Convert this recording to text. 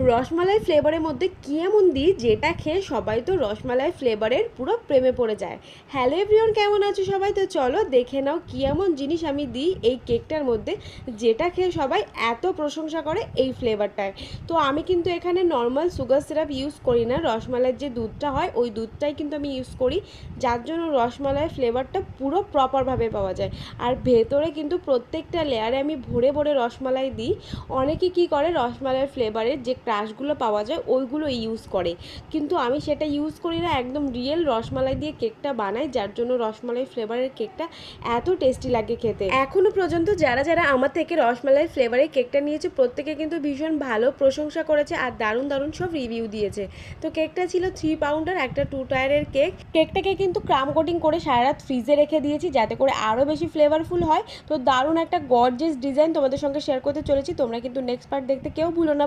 রসমালাই ফ্লেভারের মধ্যে কী এমন দিই যেটা খেয়ে সবাই তো রসমালাই ফ্লেভারের পুরো প্রেমে পড়ে যায়। হ্যালো এভরিওয়ান, কেমন আছো সবাই? তো চলো দেখে নাও কী এমন জিনিস আমি দিই এই কেকটার মধ্যে যেটা খেয়ে সবাই এত প্রশংসা করে এই ফ্লেভারটায়। তো আমি কিন্তু এখানে নর্মাল সুগার সিরাপ ইউজ করি না, রসমালাইয়ের যে দুধটা হয় ওই দুধটাই কিন্তু আমি ইউজ করি, যার জন্য রসমালাইয়ের ফ্লেভারটা পুরো প্রপারভাবে পাওয়া যায়। আর ভেতরে কিন্তু প্রত্যেকটা লেয়ারে আমি ভরে ভরে রসমালাই দিই। অনেকে কী করে রসমালাইয়ের ফ্লেভারের যে ক্রাশগুলো পাওয়া যায় ওইগুলো ইউজ করে, কিন্তু আমি সেটা ইউজ করি না, একদম রিয়েল রসমালাই দিয়ে কেকটা বানাই, যার জন্য রসমালাই ফ্লেভারের কেকটা এত টেস্টি লাগে খেতে। এখনও পর্যন্ত যারা যারা আমার থেকে রসমালাই ফ্লেভারের কেকটা নিয়েছে প্রত্যেকে কিন্তু ভীষণ ভালো প্রশংসা করেছে আর দারুণ দারুণ সব রিভিউ দিয়েছে। তো কেকটা ছিল 3 পাউন্ডার একটা 2 টায়ারের কেক। কেকটাকে কিন্তু ক্রাম কোটিং করে সারা রাত ফ্রিজে রেখে দিয়েছি যাতে করে আরও বেশি ফ্লেভারফুল হয়। তো দারুণ একটা গর্জিয়াস ডিজাইন তোমাদের সঙ্গে শেয়ার করতে চলেছি, তোমরা কিন্তু নেক্সট পার্ট দেখতে কেউ ভুলো না।